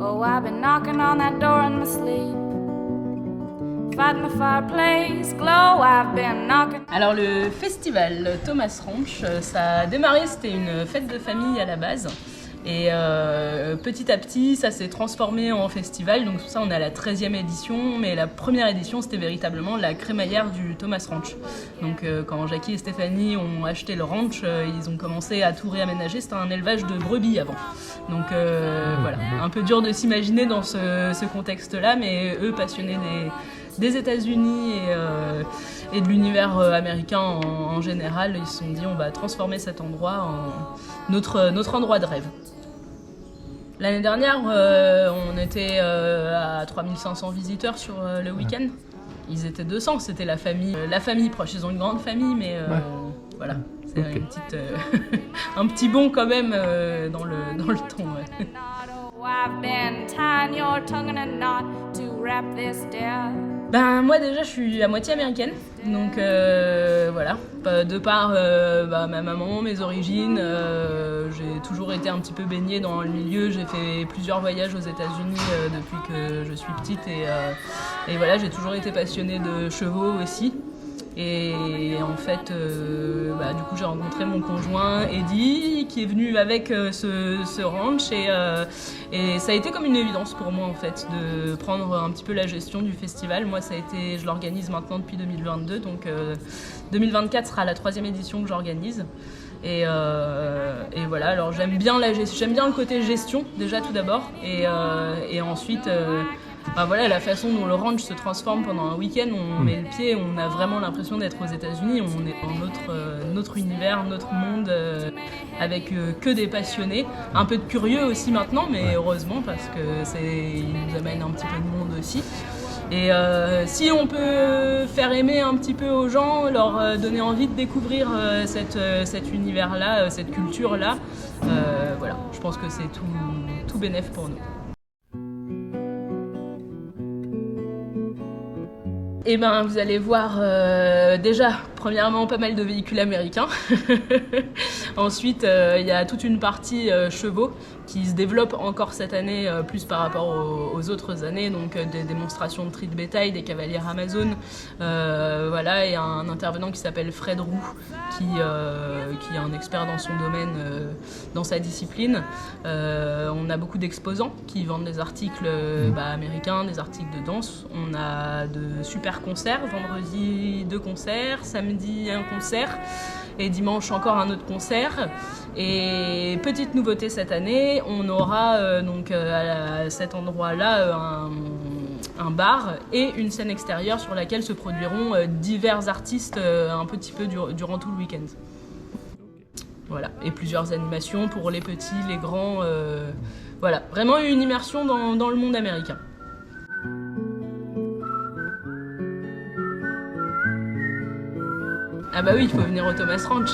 Oh, I've been knocking on that door in my sleep. Fighting the fireplace glow, I've been knocking. Alors le festival Thomas Ranch, ça a démarré, c'était une fête de famille à la base. Et petit à petit, ça s'est transformé en festival. Donc tout ça, on est à la 13e édition. Mais la première édition, c'était véritablement la crémaillère du Thomas Ranch. Donc quand Jackie et Stéphanie ont acheté le ranch, ils ont commencé à tout réaménager. C'était un élevage de brebis avant. Donc voilà, un peu dur de s'imaginer dans ce contexte-là. Mais eux, passionnés des États-Unis et de l'univers américain en général, ils se sont dit on va transformer cet endroit en notre endroit de rêve. L'année dernière, on était à 3500 visiteurs sur le week-end. Ils étaient 200, c'était la famille proche. Ils ont une grande famille, mais voilà, c'est okay. Un petit bond quand même dans le ton. Ouais. Ben moi déjà je suis à moitié américaine, donc voilà, de par ma maman, mes origines, j'ai toujours été un petit peu baignée dans le milieu, j'ai fait plusieurs voyages aux États-Unis depuis que je suis petite et voilà, j'ai toujours été passionnée de chevaux aussi. Et en fait, du coup, j'ai rencontré mon conjoint Eddie, qui est venu avec ce ranch, et ça a été comme une évidence pour moi en fait de prendre un petit peu la gestion du festival. Moi, je l'organise maintenant depuis 2022, donc 2024 sera la 3e édition que j'organise. Et voilà, alors j'aime bien le côté gestion déjà tout d'abord, et ensuite. Voilà, la façon dont le ranch se transforme pendant un week-end, on met le pied, on a vraiment l'impression d'être aux États-Unis, on est dans notre univers, notre monde, avec que des passionnés, un peu de curieux aussi maintenant, mais heureusement parce que il nous amène un petit peu de monde aussi. Et si on peut faire aimer un petit peu aux gens, leur donner envie de découvrir cet univers-là, cette culture-là, voilà, je pense que c'est tout bénef pour nous. Eh ben, vous allez voir déjà, premièrement, pas mal de véhicules américains. Ensuite, il y a toute une partie chevaux qui se développe encore cette année, plus par rapport aux autres années. Donc, des démonstrations de tri de bétail, des cavaliers Amazon. Voilà, et un intervenant qui s'appelle Fred Roux, qui est un expert dans son domaine, dans sa discipline. On a beaucoup d'exposants qui vendent des articles américains, des articles de danse. On a de super concerts, vendredi 2 concerts, samedi un concert et dimanche encore un autre concert. Et petite nouveauté cette année, on aura à cet endroit-là un bar et une scène extérieure sur laquelle se produiront divers artistes un petit peu durant tout le week-end. Voilà, et plusieurs animations pour les petits, les grands. Voilà, vraiment une immersion dans le monde américain. Ah bah oui, il faut venir au Thomas Ranch.